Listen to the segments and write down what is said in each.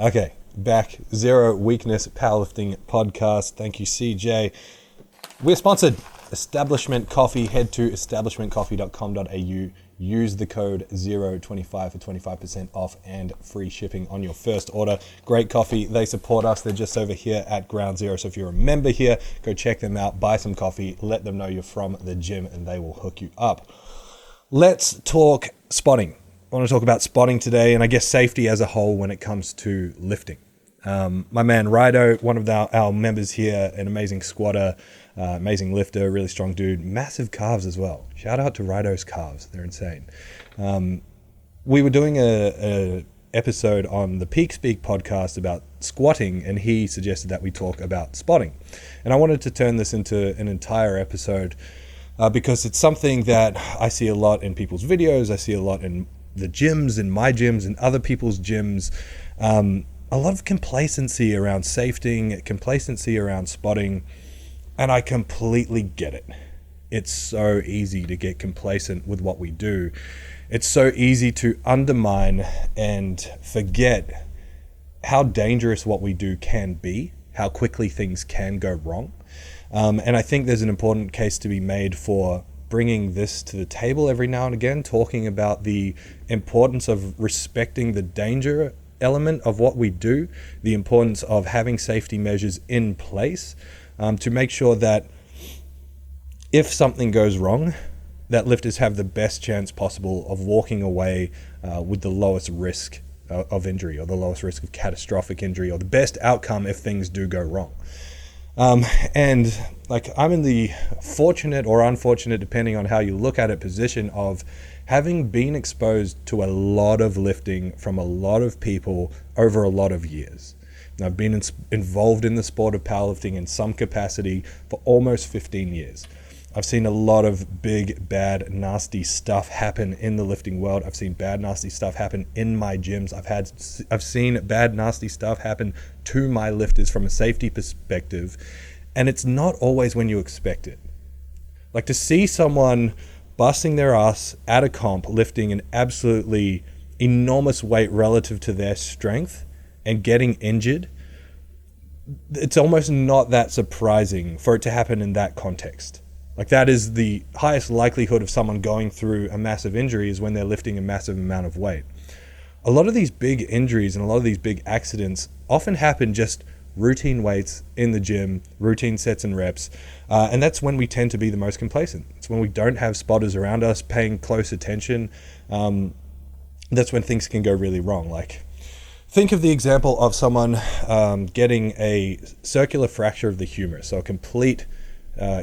Okay, back. Zero Weakness Powerlifting Podcast. Thank you, CJ. We're sponsored. Establishment Coffee. Head to establishmentcoffee.com.au. Use the code ZERO25 for 25% off and free shipping on your first order. Great coffee. They support us. They're just over here at Ground Zero. So if you're a member here, go check them out. Buy some coffee. Let them know you're from the gym and they will hook you up. Let's talk spotting. I want to talk about spotting today, and I guess safety as a whole when it comes to lifting. My man Rido, one of our members here, an amazing squatter, amazing lifter, really strong dude, massive calves as well. Shout out to Rido's calves, they're insane. We were doing a episode on the Peak Speak podcast about squatting, and he suggested that we talk about spotting. And I wanted to turn this into an entire episode because it's something that I see a lot in people's videos, I see a lot in the gyms, in my gyms, and other people's gyms. A lot of complacency around safety, complacency around spotting, and I completely get it. It's so easy to get complacent with what we do. It's so easy to undermine and forget how dangerous what we do can be, how quickly things can go wrong. And I think there's an important case to be made for bringing this to the table every now and again, talking about the importance of respecting the danger element of what we do, the importance of having safety measures in place to make sure that if something goes wrong, that lifters have the best chance possible of walking away with the lowest risk of injury, or the lowest risk of catastrophic injury, or the best outcome if things do go wrong. And like, I'm in the fortunate or unfortunate, depending on how you look at it, position of having been exposed to a lot of lifting from a lot of people over a lot of years. And I've been involved in the sport of powerlifting in some capacity for almost 15 years. I've seen a lot of big, bad, nasty stuff happen in the lifting world. I've seen bad, nasty stuff happen in my gyms. I've seen bad, nasty stuff happen to my lifters from a safety perspective, and it's not always when you expect it. Like, to see someone busting their ass at a comp, lifting an absolutely enormous weight relative to their strength and getting injured, it's almost not that surprising for it to happen in that context. Like, that is the highest likelihood of someone going through a massive injury, is when they're lifting a massive amount of weight. A lot of these big injuries and a lot of these big accidents often happen just routine weights in the gym, routine sets and reps, and that's when we tend to be the most complacent. It's when we don't have spotters around us paying close attention. That's when things can go really wrong. Like, think of the example of someone getting a circular fracture of the humerus, so a complete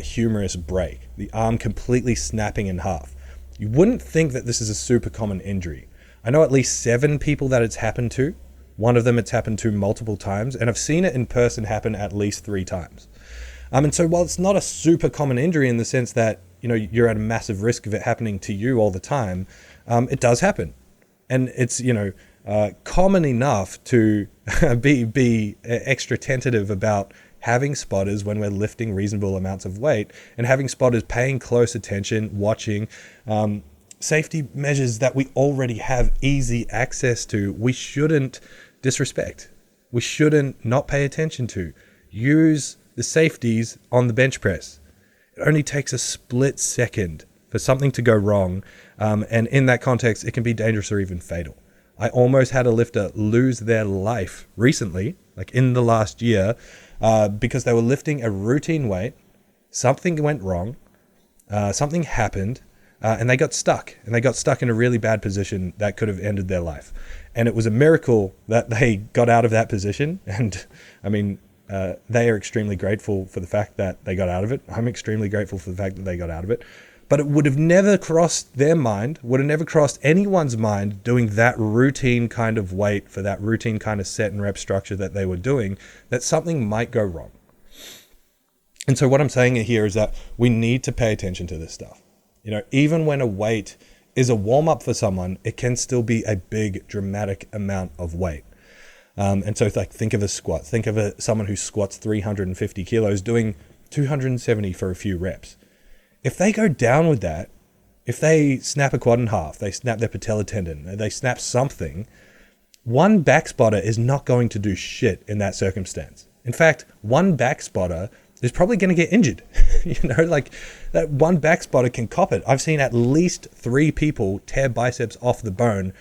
humerus break, the arm completely snapping in half. You wouldn't think that this is a super common injury. I know at least 7 people that it's happened to. One of them it's happened to multiple times, and I've seen it in person happen at least 3 times. And so while it's not a super common injury in the sense that, you know, you're at a massive risk of it happening to you all the time, it does happen. And it's, you know, common enough to be extra tentative about having spotters when we're lifting reasonable amounts of weight, and having spotters paying close attention, watching safety measures that we already have easy access to. We shouldn't disrespect. We shouldn't not pay attention to. Use the safeties on the bench press. It only takes a split second for something to go wrong, and in that context, it can be dangerous or even fatal. I almost had a lifter lose their life recently, like in the last year, because they were lifting a routine weight, something went wrong, something happened, and they got stuck. And they got stuck in a really bad position that could have ended their life. And it was a miracle that they got out of that position. And I mean, they are extremely grateful for the fact that they got out of it. I'm extremely grateful for the fact that they got out of it. But it would have never crossed their mind, would have never crossed anyone's mind doing that routine kind of weight for that routine kind of set and rep structure that they were doing, that something might go wrong. And so what I'm saying here is that we need to pay attention to this stuff. You know, even when a weight is a warm-up for someone, it can still be a big, dramatic amount of weight. And so, like, think of a squat. Think of someone who squats 350 kilos doing 270 for a few reps. If they go down with that, if they snap a quad in half, they snap their patella tendon, they snap something, one back spotter is not going to do shit in that circumstance. In fact, one back spotter is probably going to get injured. Like that one back spotter can cop it. I've seen at least 3 people tear biceps off the bone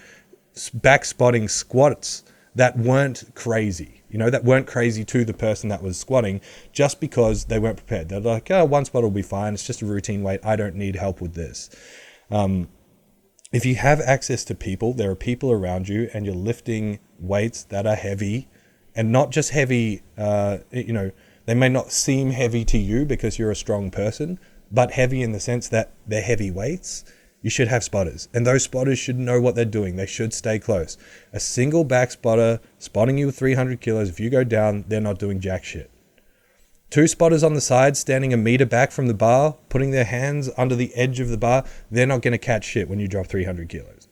back spotting squats that weren't crazy, that weren't crazy to the person that was squatting, just because they weren't prepared. They're like, oh, one spot will be fine. It's just a routine weight. I don't need help with this. If you have access to people, there are people around you, and you're lifting weights that are heavy, and not just heavy, they may not seem heavy to you because you're a strong person, but heavy in the sense that they're heavy weights. You should have spotters, and those spotters should know what they're doing. They should stay close. A single back spotter spotting you with 300 kilos, if you go down, they're not doing jack shit. 2 spotters on the side standing a meter back from the bar, putting their hands under the edge of the bar, they're not going to catch shit when you drop 300 kilos.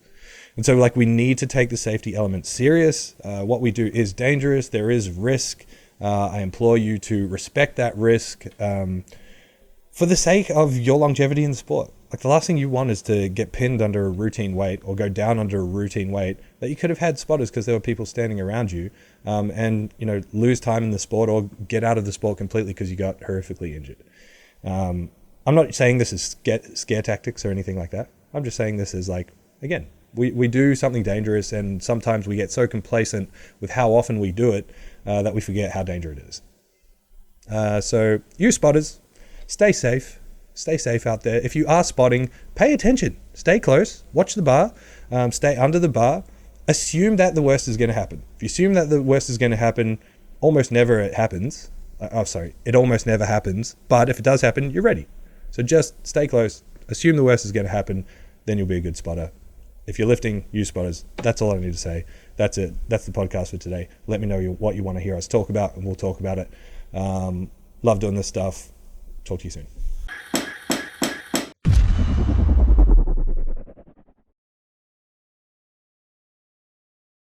And so we need to take the safety element serious. What we do is dangerous. There is risk. I implore you to respect that risk for the sake of your longevity in the sport. Like, the last thing you want is to get pinned under a routine weight or go down under a routine weight that you could have had spotters because there were people standing around you, and lose time in the sport or get out of the sport completely because you got horrifically injured. I'm not saying this is scare tactics or anything like that. I'm just saying this is again, we do something dangerous, and sometimes we get so complacent with how often we do it that we forget how dangerous it is. So use spotters, stay safe. Stay safe out there. If you are spotting, pay attention. Stay close. Watch the bar. Stay under the bar. Assume that the worst is going to happen. If you assume that the worst is going to happen, almost never it happens. It almost never happens. But if it does happen, you're ready. So just stay close. Assume the worst is going to happen. Then you'll be a good spotter. If you're lifting, use spotters. That's all I need to say. That's it. That's the podcast for today. Let me know what you want to hear us talk about, and we'll talk about it. Love doing this stuff. Talk to you soon.